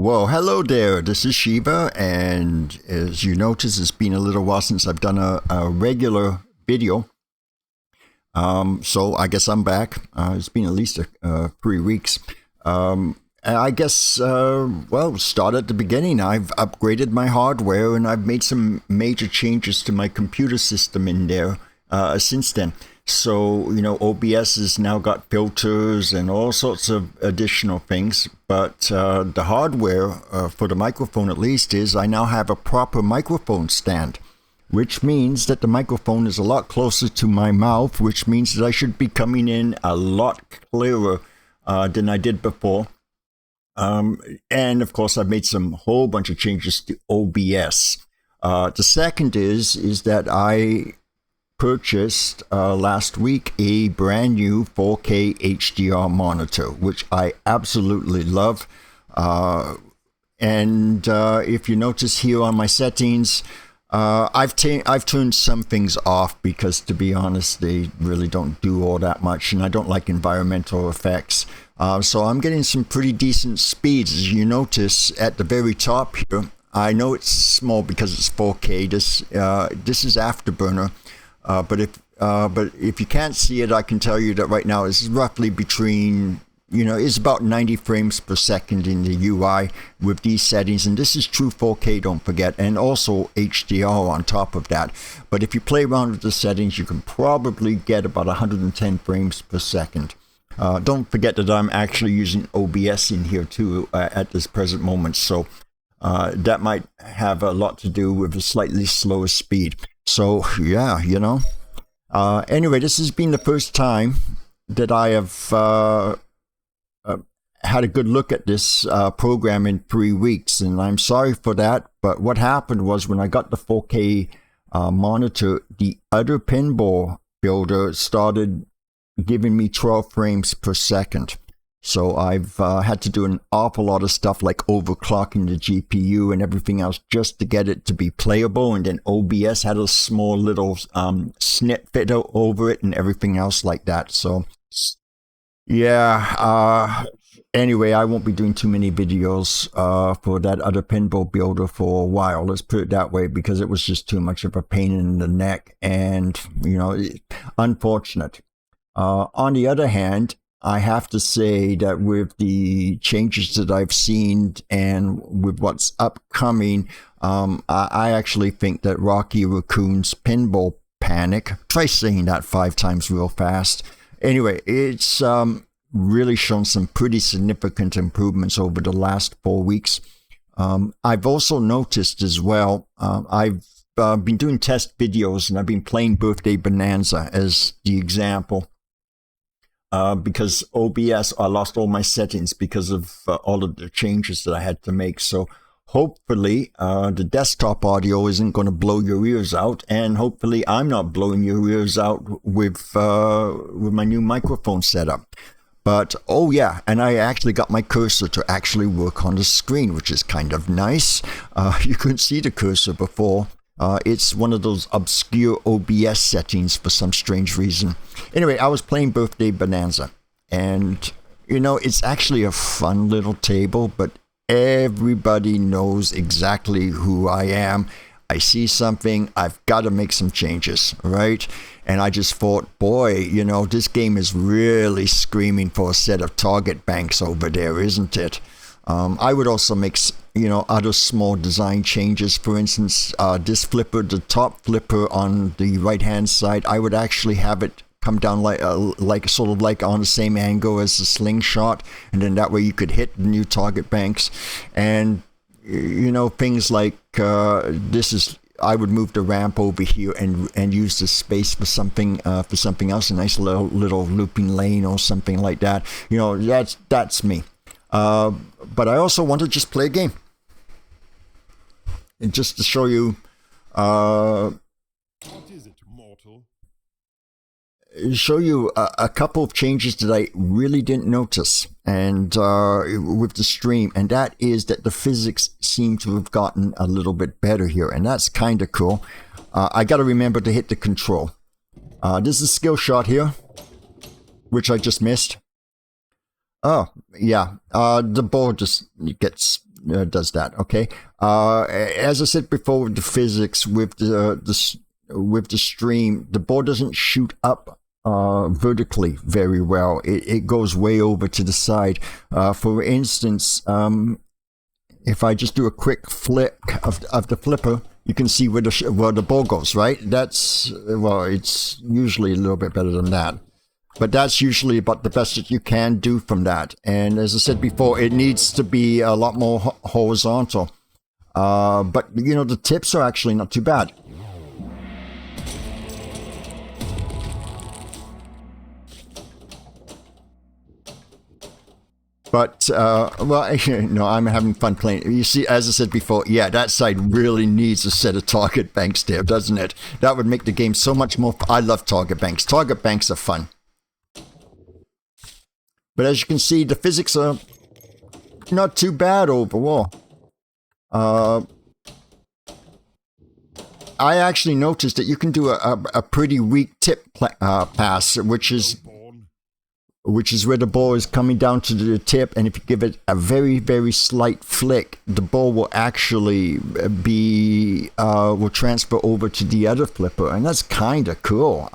Well, hello there. This is Shiva, and as you notice, it's been a little while since I've done a regular video. So I guess I'm back. It's been at least 3 weeks. And I guess, well, start at the beginning. I've upgraded my hardware, and I've made some major changes to my computer system in there since then. So, OBS has now got filters and all sorts of additional things. But the hardware, for the microphone at least, is I now have a proper microphone stand, which means that the microphone is a lot closer to my mouth, which means that I should be coming in a lot clearer than I did before. And of course, I've made some whole bunch of changes to OBS. The second is that I purchased last week a brand new 4K HDR monitor, which I absolutely love. And if you notice here on my settings, I've turned some things off because, to be honest, they really don't do all that much, and I don't like environmental effects. So I'm getting some pretty decent speeds. As you notice at the very top here, I know it's small because it's 4K. This is Afterburner. But if you can't see it, I can tell you that right now it's roughly between, it's about 90 frames per second in the UI with these settings. And this is true 4K, don't forget, and also HDR on top of that. But if you play around with the settings, you can probably get about 110 frames per second. Don't forget that I'm actually using OBS in here too at this present moment. So that might have a lot to do with a slightly slower speed. So, yeah, Anyway, this has been the first time that I have had a good look at this program in 3 weeks, and I'm sorry for that. But what happened was when I got the 4K monitor, the other pinball builder started giving me 12 frames per second. So I've had to do an awful lot of stuff like overclocking the GPU and everything else just to get it to be playable. And then OBS had a small little snip fit over it and everything else like that. So yeah, anyway, I won't be doing too many videos for that other pinball builder for a while. Let's put it that way, because it was just too much of a pain in the neck and, unfortunate. On the other hand, I have to say that with the changes that I've seen and with what's upcoming, I actually think that Roxy Racoon's Pinball Panic, try saying that 5 times real fast. Anyway, it's really shown some pretty significant improvements over the last 4 weeks. I've also noticed as well, I've been doing test videos and I've been playing Birthday Bonanza as the example. Because OBS, I lost all my settings because of all of the changes that I had to make. So hopefully the desktop audio isn't going to blow your ears out, and hopefully I'm not blowing your ears out with my new microphone setup. But oh yeah, and I actually got my cursor to actually work on the screen, which is kind of nice. You couldn't see the cursor before. It's one of those obscure OBS settings for some strange reason. Anyway, I was playing Birthday Bonanza, and it's actually a fun little table, but everybody knows exactly who I am. I see something, I've got to make some changes, right? And I just thought, boy, this game is really screaming for a set of target banks over there, isn't it? I would also make, other small design changes. For instance, this flipper, the top flipper on the right-hand side, I would actually have it come down like sort of like on the same angle as the slingshot, and then that way you could hit the new target banks. And things like I would move the ramp over here and use the space for something else, a nice little looping lane or something like that. That's me. But I also want to just play a game. And just to show you, What is it, mortal? A couple of changes that I really didn't notice and with the stream, and that is that the physics seem to have gotten a little bit better here, and that's kind of cool. I got to remember to hit the control. This is a skill shot here, which I just missed. Oh, yeah. The ball just gets does that. Okay. As I said before, with the physics, with the stream, the ball doesn't shoot up vertically very well. It goes way over to the side. For instance, if I just do a quick flick of the flipper, you can see where the ball goes, right? That's, well, it's usually a little bit better than that. But that's usually about the best that you can do from that. And as I said before, it needs to be a lot more horizontal. But, you know, the tips are actually not too bad. But, well, no, I'm having fun playing. You see, as I said before, yeah, that side really needs a set of target banks there, doesn't it? That would make the game so much more... I love target banks. Target banks are fun. But as you can see, the physics are not too bad overall. I actually noticed that you can do a pretty weak tip pass, which is where the ball is coming down to the tip, and if you give it a very, very slight flick, the ball will actually will transfer over to the other flipper, and that's kind of cool.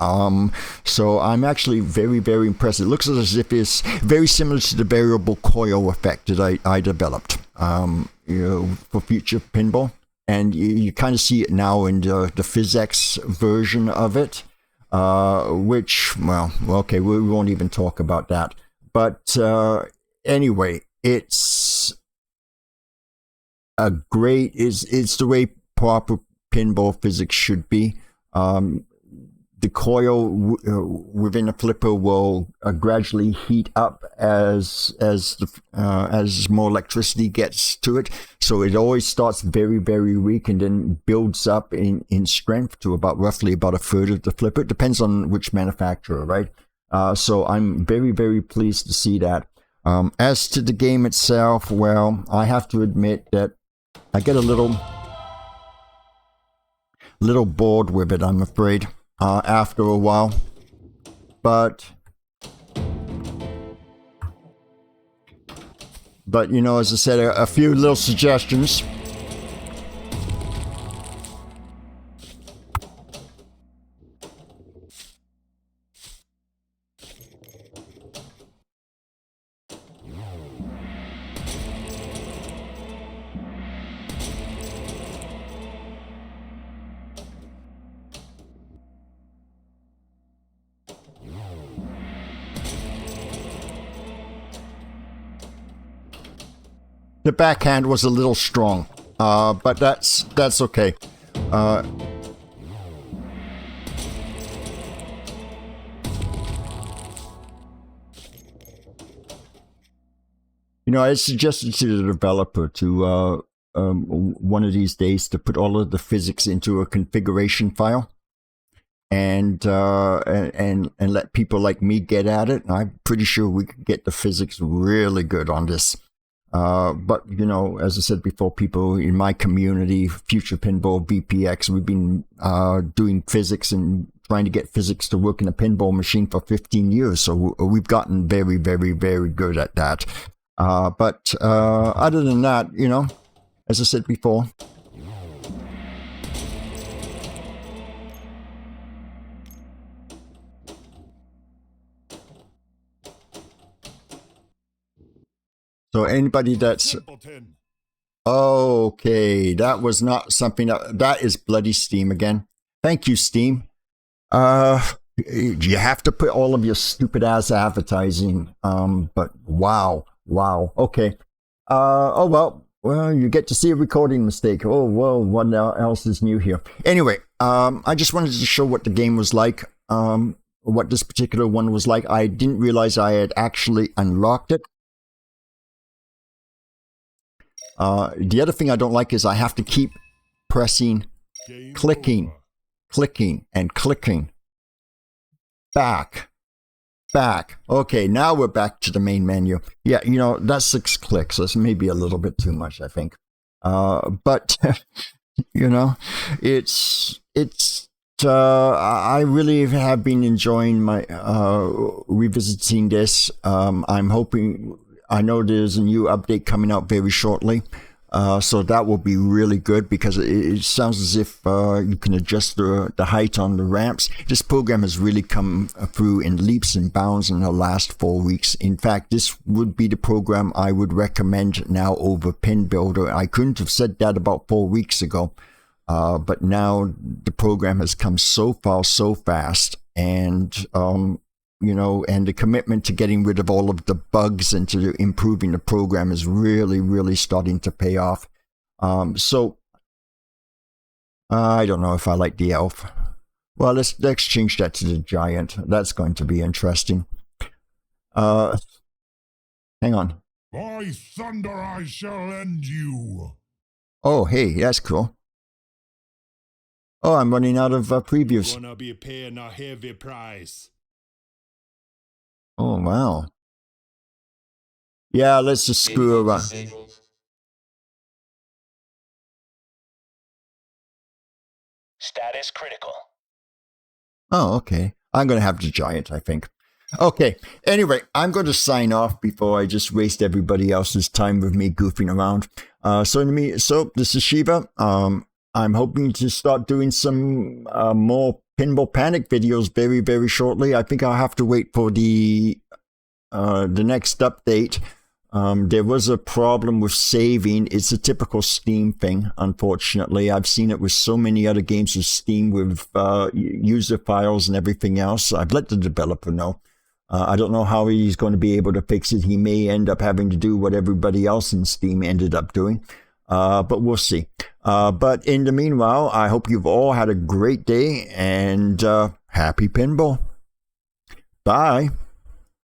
So I'm actually very, very impressed. It looks as if it's very similar to the variable coil effect that I developed, you know, for future pinball, and you kind of see it now in the physics version of it. Which, well, okay, we won't even talk about that. But anyway, it's it's the way proper pinball physics should be. The coil within a flipper will gradually heat up as more electricity gets to it. So it always starts very, very weak and then builds up in strength to roughly about a third of the flipper. It depends on which manufacturer, right? So I'm very, very pleased to see that. As to the game itself, well, I have to admit that I get a little bored with it, I'm afraid. After a while, but you know, as I said, a few little suggestions. The backhand was a little strong, but that's okay. You know, I suggested to the developer to one of these days to put all of the physics into a configuration file, and let people like me get at it. I'm pretty sure we could get the physics really good on this. But, you know, as I said before, people in my community, Future Pinball, VPX, we've been doing physics and trying to get physics to work in a pinball machine for 15 years. So we've gotten very, very, very good at that. But other than that, you know, as I said before, so anybody that's... Okay, that was not something that is bloody Steam again. Thank you, Steam. You have to put all of your stupid ass advertising. But wow. Okay. Oh well, you get to see a recording mistake. Oh well, what else is new here? Anyway, I just wanted to show what the game was like. What this particular one was like. I didn't realize I had actually unlocked it. The other thing I don't like is I have to keep pressing, clicking, and clicking. Back. Okay, now we're back to the main menu. Yeah, you know, that's 6 clicks. That's maybe a little bit too much, I think. But, you know, I really have been enjoying my, revisiting this. I'm hoping... I know there's a new update coming out very shortly. So that will be really good because it sounds as if you can adjust the height on the ramps. This program has really come through in leaps and bounds in the last 4 weeks. In fact, this would be the program I would recommend now over Pinbuilder. I couldn't have said that about 4 weeks ago, but now the program has come so far, so fast, and and the commitment to getting rid of all of the bugs and to improving the program is really, really starting to pay off. So I don't know if I like the elf. Well, let's change that to the giant. That's going to be interesting. Hang on. By thunder, I shall end you. Oh, hey, that's cool. Oh, I'm running out of previews. Gonna be paying a heavy price. Oh, wow. Yeah, let's just screw around. Status critical. Oh, okay. I'm going to have the giant, I think. Okay. Anyway, I'm going to sign off before I just waste everybody else's time with me goofing around. So this is Shiva. I'm hoping to start doing some more Pinball Panic videos very, very shortly. I think I'll have to wait for the next update. There was a problem with saving. It's a typical Steam thing, unfortunately. I've seen it with so many other games of Steam with user files and everything else. I've let the developer know. I don't know how he's going to be able to fix it. He may end up having to do what everybody else in Steam ended up doing. But we'll see. But in the meanwhile, I hope you've all had a great day and happy pinball. Bye.